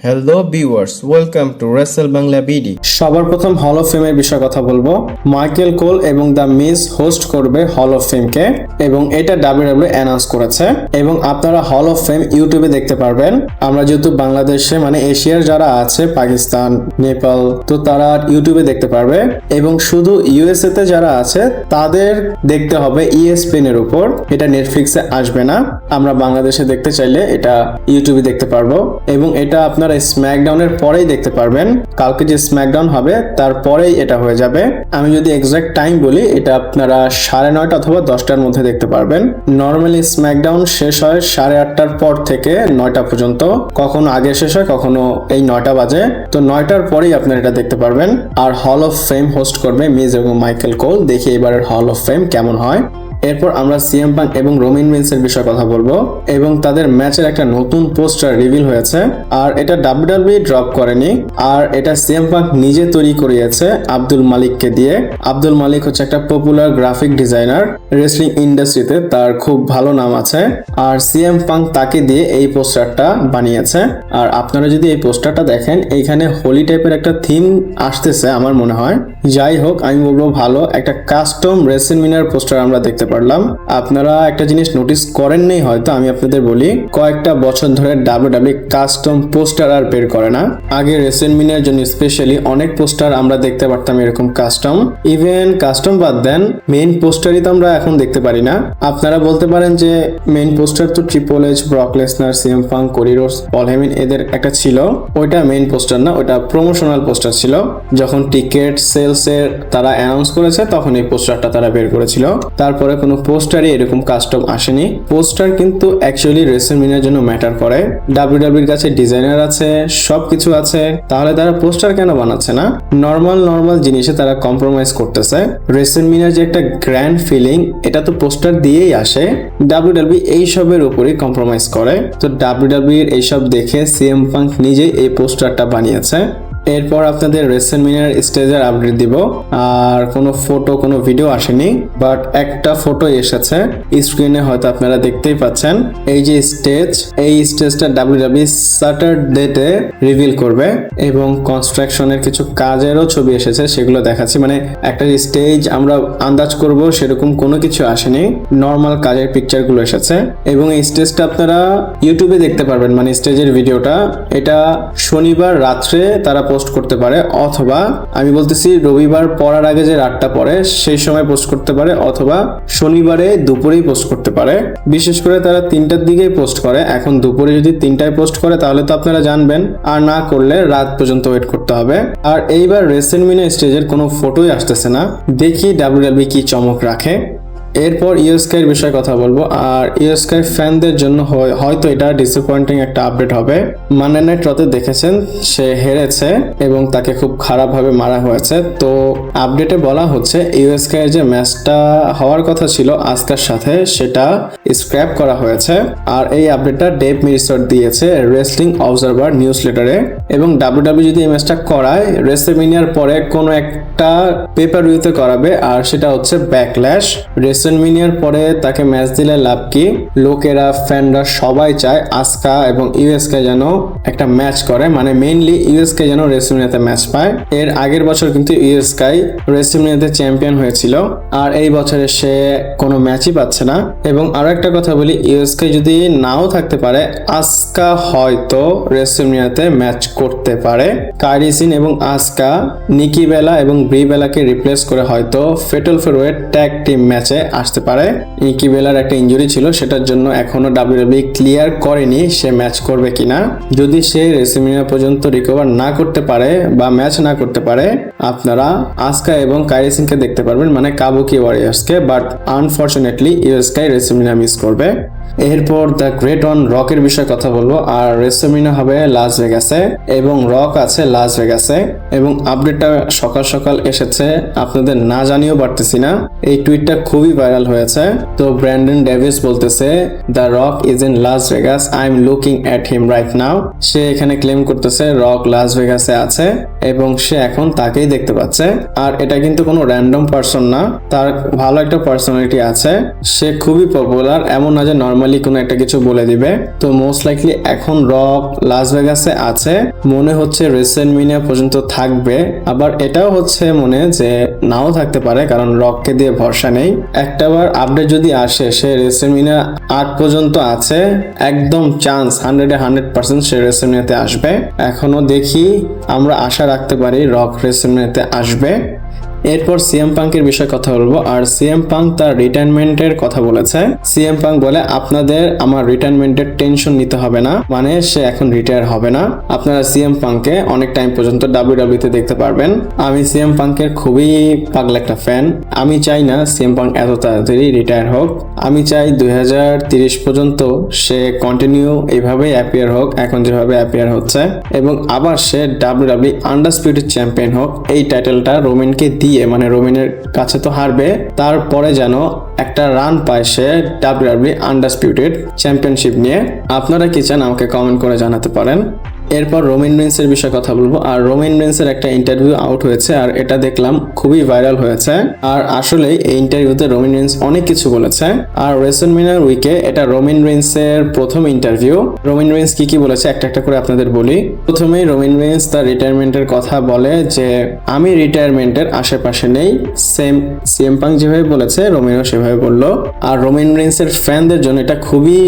Hello viewers, welcome to Rachel Bangla BD. সবার প্রথম hall of ফেমের বিষয়ে কথা বলবো। মাইকেল কোল এবং দ্য মিজ হোস্ট করবে হল অফ ফেমকে এবং এটা ডাব্লিউডাব্লিউ অ্যানাউন্স করেছে এবং আপনারা হল অফ ফেম ইউটিউবে দেখতে পারবেন। আমরা যেহেতু বাংলাদেশে মানে এশিয়ার যারা আছে পাকিস্তান, নেপাল, তো তারা ইউটিউবে দেখতে পারবে এবং শুধু ইউএসএ তে যারা আছে তাদের দেখতে হবে ESPN এর উপর, এটা নেটফ্লিক্সে আসবে না। আমরা বাংলাদেশে দেখতে চাইলে এটা ইউটিউবে দেখতে পারবো এবং এটা আপনারা স্ম্যাকডাউনের পরেই দেখতে পারবেন। কালকে যে স্ম্যাকডাউন হবে তারপরেই এটা হয়ে যাবে। আমি যদি এক্সাক্ট টাইম বলি, এটা আপনারা 9:30 অথবা 10টার মধ্যে দেখতে পারবেন। নর্মালি স্ম্যাকডাউন শেষ হয় 8:30টার পর থেকে 9টা পর্যন্ত, কখনো আগে শেষ হয় কখনো এই 9টা বাজে। তো 9টার পরেই আপনারা এটা দেখতে পারবেন। আর হল অফ ফেম হোস্ট করবে মিজ এবং মাইকেল কোল। দেখি এবারের হল অফ ফেম কেমন হয়। এরপর আমরা সিএম পাঙ্ক এবং রোমান রিন্সের বিষয়ে কথা বলবো এবং তাদের ম্যাচের একটা নতুন পোস্টার রিভিল হয়েছে। আর এটা ডাব্লিউডাব্লিউ ড্রপ করেনি, আর এটা সিএম পাঙ্ক নিজে তৈরি করিয়েছে আব্দুল মালিককে দিয়ে। আব্দুল মালিক হচ্ছে একটা পপুলার গ্রাফিক ডিজাইনার, রেসলিং ইন্ডাস্ট্রিতে তার খুব ভালো নাম আছে। আর সিএম পাঙ্ক তাকে দিয়ে এই পোস্টারটা বানিয়েছে। আর আপনারা যদি এই পোস্টারটা দেখেন, এইখানে হোলি টাইপের একটা থিম আসতেছে আমার মনে হয়। যাই হোক, আমি বলবো ভালো একটা কাস্টম রেসলম্যানিয়ার পোস্টার আমরা দেখতে পারলাম। আপনারা একটা জিনিস নোটিস করেননি হয়তো, আমি আপনাদের বলি, কয়েকটা বছর ধরে ডাব্লিউডাব্লিউ কাস্টম পোস্টার আর বের করে না। আগে রেসলম্যানিয়ার জন্য স্পেশালি অনেক পোস্টার আমরা দেখতে পারতাম এরকম কাস্টম। ইভেন কাস্টম বাদ দেন, মেইন পোস্টারই তো আমরা এখন দেখতে পারি না। আপনারা বলতে পারেন যে মেইন পোস্টার তো triple H, Brock Lesnar, CM Punk, Cody Rhodes, Paul Heyman এদের একটা ছিল, ওইটা মেইন পোস্টার না, ওইটা প্রমোশনাল পোস্টার ছিল। যখন টিকেট সেলসের তারা অ্যানাউন্স করেছে তখন এই পোস্টারটা তারা বের করেছিল। তারপরে কোনো পোস্টারই এরকম কাস্টম আসেনি। পোস্টার কিন্তু অ্যাকচুয়ালি রেসলম্যানিয়ার জন্য ম্যাটার করে। ডাব্লিউডাব্লিউর কাছে ডিজাইনার আছে, সবকিছু আছে, তাহলে তারা পোস্টার কেন বানাচ্ছে না? নর্মাল জিনিসে তারা কম্প্রোমাইজ করতেছে। রেসলম্যানিয়ার যে একটা গ্র্যান্ড ফিলিং, এটা তো পোস্টার দিয়েই আসে। ডাব্লিউডাব্লিউ এইসবের উপরই কম্প্রোমাইজ করে। তো ডাব্লিউডাব্লিউর এইসব দেখে সিএম পাঙ্ক নিজেই এই পোস্টারটা বানিয়েছে। এরপর আপনাদের রেসলম্যানিয়ার স্টেজের আপডেট দিব। আর কোনো ফটো কোনো ভিডিও আসেনি, বাট একটা ফটো এসেছে স্ক্রিনে, হয়তো আপনারা দেখতেই পাচ্ছেন। এই যে স্টেজ, এই স্টেজটা ডাব্লিউডাব্লিউ স্যাটারডেতে রিভিল করবে এবং কনস্ট্রাকশনের কিছু কাজেরও ছবি এসেছে, সেগুলো দেখাচ্ছি। মানে একটা স্টেজ আমরা আন্দাজ করব সেরকম কোনো কিছু আসেনি, নর্মাল কাজের পিকচারগুলো এসেছে এবং এই স্টেজটা আপনারা ইউটিউবে দেখতে পারবেন। মানে স্টেজের ভিডিওটা এটা শনিবার রাত্রে তারা পোস্ট করতে পারে, অথবা আমি বলতেছি রবিবার পড়ার আগে যে রাতটা পরে সেই সময় পোস্ট করতে পারে, অথবা শনিবারে দুপুরেই পোস্ট করতে পারে। বিশেষ করে তারা 3টার দিকেই পোস্ট করে। এখন দুপুরে যদি 3টায় পোস্ট করে তাহলে তো আপনারা জানবেন, আর না করলে রাত পর্যন্ত ওয়েট করতে হবে। আর এইবার রেসলম্যানিয়া স্টেজের কোনো ফটোই আসতেছে না। দেখি ডাব্লিউডাব্লিউ কি চমক রাখে। এরপর ইউএসকের বিষয়ে কথা বলবো। আর ইউএসকে ফ্যানদের জন্য হয়তো এটা ডিসঅ্যাপয়েন্টিং একটা আপডেট হবে। মানডে নাইট রতে দেখেছেন সে হেরেছে এবং তাকে খুব খারাপভাবে মারা হয়েছে। তো আপডেটে বলা হচ্ছে ইউএসকে যে ম্যাচটা হওয়ার কথা ছিল আজকার সাথে, সেটা স্ক্র্যাপ করা হয়েছে। আর এই আপডেটটা ডেভ মিরিসট দিয়েছে রেসলিং অবজারভার নিউজ লেটারে। এবং ডাব্লিউডাব্লিউ যদি এই ম্যাচটা করায়, রেসলম্যানিয়ার পরে কোনো একটা পেপার ভিউতে করাবে, আর সেটা হচ্ছে ব্যাকল্যাশ। রেসলম্যানিয়ার পরে তাকে ম্যাচ দিলে লাভ কি? লোকেরা, ফ্যানরা সবাই চায় আসকা এবং ইউএসকে যেন একটা ম্যাচ করে, মানে মেইনলি ইউএসকে যেন রেসলম্যানিয়াতে ম্যাচ পায়। এর আগের বছর কিন্তু ইউএসকে রেসলম্যানিয়াতে চ্যাম্পিয়ন হয়েছিল, আর এই বছরে সে কোনো ম্যাচই পাচ্ছে না। এবং আরো একটা কথা বলি, ইউএসকে যদি নাও থাকতে পারে, আসকা হয়তো রেসলম্যানিয়াতে ম্যাচ করতে পারে। কাইরি সিন এবং আসকা নিকি বেলা এবং ব্রি বেলাকে রিপ্লেস করে হয়তো ফেটাল ফরওয়ার্ড ট্যাগ টিম ম্যাচে আসতে পারে। নিকি বেলার একটা ইনজুরি ছিল, সেটার জন্য এখনো ডাব্লিউডাব্লিউ ক্লিয়ার করেনি সে ম্যাচ করবে কিনা। যদি সে রেসলম্যানিয়া পর্যন্ত রিকভার না করতে পারে বা ম্যাচ না করতে পারে, আপনারা আসকা এবং কাইরি সিনকে দেখতে পারবেন, মানে কাবুকি ওয়ারিয়ার্সকে। বাট আনফরচুনেটলি ইউএসকে রেসলম্যানিয়া মিস করবে। এরপর দ্য গ্রেট ওয়ান রকের বিষয়ে কথা বলবো। আর রেসলম্যানিয়া হবে লাস ভেগাসে এবং রক আছে লাস ভেগাসে। এবং আপডেটটা সকাল সকাল এসেছে, আপনাদের না জানিয়েও পারতেছি না। এই টুইটটা খুবই ভাইরাল হয়েছে। তো ব্র্যান্ডন ডেভিস বলতেছে, the Rock is in Las Vegas, I am looking at him right now. সে এখানে ক্লেম করতেছে রক লাস ভেগাসে আছে এবং সে এখন তাকেই দেখতে পাচ্ছে। আর এটা কিন্তু কোনো র্যান্ডম পারসন না, তার ভালো একটা পার্সোনালিটি আছে। সে খুবই পপুলার, এমন না যে নর্মাল নর্মালি কোনো একটা কিছু বলে দিবে। তো মোস্ট লাইকলি এখন রক লাস ভেগাসে আছে, মনে হচ্ছে রেসেলমেনিয়া পর্যন্ত থাকবে, আবার এটাও হচ্ছে মনে যে নাও থাকতে পারে, কারণ রককে দিয়ে ভরসা নেই। একটাবার আপডেট যদি আসে সে রেসেলমেনিয়া 8 পর্যন্ত আছে, একদম চান্স 100% সে রেসেলমেনিয়াতে আসবে। এখনো দেখি, আমরা আশা রাখতে পারি রক রেসেলমেনিয়াতে আসবে। এরপর সিএম পাঙ্কের বিষয়ে কথা বলবো। আর সিএম পাঙ্ক তার রিটায়ারমেন্টের কথা বলেছে। সিএম পাঙ্ক বলে আপনাদের আমার রিটায়ারমেন্টের টেনশন নিতে হবে না, মানে সে এখন রিটায়ার হবে না। আপনারা সিএম পাঙ্ককে অনেক টাইম পর্যন্ত ডাব্লিউডাব্লিউ তে দেখতে পারবেন। আমি সিএম পাঙ্কের খুবই পাগলা একটা ফ্যান। আমি চাই না সিএম পাঙ্ক এত তাড়াতাড়ি রিটায়ার হোক। আমি চাই 2030 পর্যন্ত সে কন্টিনিউ এইভাবেই অ্যাপিয়ার হোক, এখন যেভাবে অ্যাপিয়ার হচ্ছে, এবং আবার সে ডাব্লিউডাব্লিউ আন্ডারস্পিউটেড চ্যাম্পিয়ন হোক। এই টাইটেলটা রোমেনকে দিয়ে, মানে রোমেনের কাছে তো হারবে, তারপরে যেন একটা রান পায় সে ডাব্লিউডাব্লিউ আন্ডারস্পিউটেড চ্যাম্পিয়নশিপ নিয়ে। আপনারা কি চান আমাকে কমেন্ট করে জানাতে পারেন। এরপর রোমান রেন্সের বিষয়ে কথা বলবো। আর রোমান রেন্সের একটা ইন্টারভিউ আউট হয়েছে, আর এটা দেখলাম খুবই ভাইরাল হয়েছে। আর আসলে এই ইন্টারভিউতে রোমান রেন্স অনেক কিছু বলেছে। আর রেসলমেনিয়া উইকে এটা রোমান রেন্সের প্রথম ইন্টারভিউ। রোমান রেন্স কি কি বলেছে একটা একটা করে আপনাদের বলি। প্রথমেই রোমান রেন্স তার রিটায়ারমেন্টের কথা বলে যে আমি রিটায়ারমেন্টের আশেপাশে নেই, সেম সিএম পাঙ্ক যেভাবে বলেছে রোমেনও সেভাবে বললো। আর রোমান রেন্সের ফ্যানদের জন্য এটা খুবই,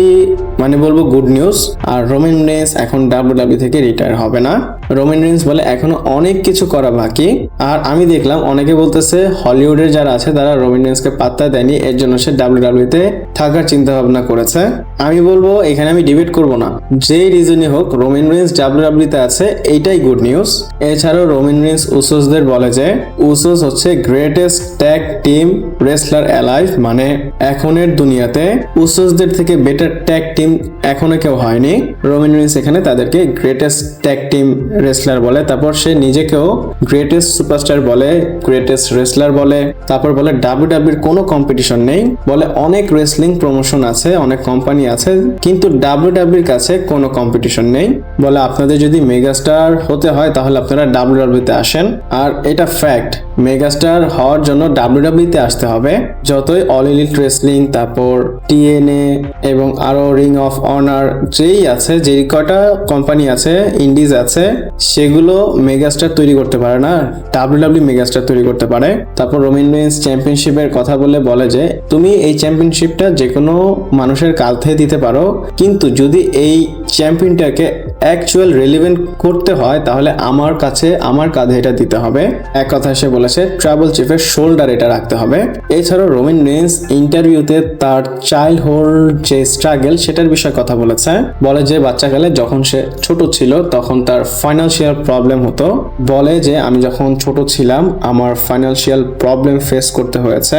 মানে বলবো, গুড নিউজ। আর রোমান রেন্স এখন ডাব্লিউডাব্লিউ থেকে রিটায়ার হবে না। রোমান রেন্স বলে এখনো অনেক কিছু করা বাকি। আর আমি দেখলাম অনেকে বলতেছে হলিউডের যারা আছে তারা রোমান রেন্সকে পাত্তা দেয়নি, এর জন্য সে ডাব্লিউডাব্লিউ তে থাকার চিন্তা ভাবনা করেছে। আমি বলবো এখানে আমি ডিবেট করব না, যেই রিজনই হোক রোমান রেন্স ডাব্লিউডাব্লিউ তে আছে, এইটাই গুড নিউজ। এছাড়াও রোমান রেন্স উসোসদের বলে যে উসোস হচ্ছে greatest tag team wrestler alive, মানে এখনের দুনিয়াতে উসোসদের থেকে বেটার ট্যাগ টিম এখনো কেউ হয়নি। রোমান রেন্স এখানে তাদেরকে গ্রেটেস্ট ট্যাগ টিম রেসলার বলে। তারপর সে নিজেকেও গ্রেটেস্ট সুপারস্টার বলে, গ্রেটেস্ট রেসলার বলে। তারপর বলে ডাব্লিউডাব্লিউর কোনো কম্পিটিশন নেই, বলে অনেক রেসলিং প্রমোশন আছে, অনেক কোম্পানি আছে, কিন্তু ডাব্লিউডাব্লিউর কাছে কোনো কম্পিটিশন নেই। বলে আপনাদের যদি মেগাস্টার হতে হয় তাহলে আপনারা ডাব্লিউডাব্লিউ তে আসেন। আর এটা ফ্যাক্ট, মেগাস্টার হওয়ার জন্য ডাব্লিউডাব্লিউ তে আসতে হবে। যতই অল এলিট রেসলিং, তারপর টিএনএ এবং আরো রিং অফ অনার যেই আছে, যে কটা কোম্পানি আছে, ইন্ডিজ আছে, সেগুলো মেগাস্টার তৈরি করতে পারে না, ডাব্লিউডাব্লিউ মেগাস্টার তৈরি করতে পারে। তারপর রোমান রেন্স চ্যাম্পিয়নশিপের কথা বলে যে তুমি এই চ্যাম্পিয়নশিপটা যে কোনো মানুষের কাঁধে দিতে পারো, কিন্তু যদি এই চ্যাম্পিয়নটাকে অ্যাকচুয়াল রিলেভেন্ট করতে হয় তাহলে আমার কাঁধে এটা দিতে হবে। এক কথা সে বলেছে ট্রাইবাল চিফের শোল্ডার এটা রাখতে হবে। এছাড়াও রোমান রেন্স ইন্টারভিউতে তার চাইল্ডহুড যে স্ট্রাগল সেটার বিষয়ে কথা বলেছে। বলে যে বাচ্চাকালে যখন সে ছোট ছিল তখন তার ফাইন্যান্সিয়াল প্রবলেম হতো। বলে যে আমি যখন ছোট ছিলাম আমার ফাইন্যান্সিয়াল প্রবলেম ফেস করতে হয়েছে।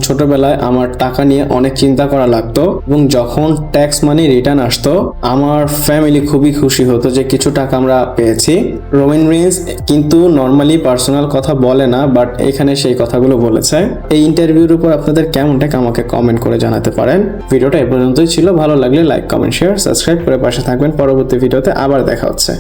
ছোটবেলায় আমার টাকা নিয়ে অনেক চিন্তা করা লাগতো, এবং যখন ট্যাক্স মানি রিটার্ন আসতো আমার ফ্যামিলি খুবই খুশি হতো যে কিছু টাকা আমরা পেয়েছি। রোমান রেন্স কিন্তু নর্মালি পার্সোনাল কথা বলে না, বাট এখানে সেই কথাগুলো বলেছে। এই ইন্টারভিউর উপর আপনাদের কেমনটা আমাকে কমেন্ট করে জানাতে পারেন। ভিডিওটা এ পর্যন্তই ছিল। ভালো লাগলে লাইক, কমেন্ট, শেয়ার, সাবস্ক্রাইব করে পাশে থাকবেন। পরবর্তী ভিডিওতে আবার দেখা হচ্ছে।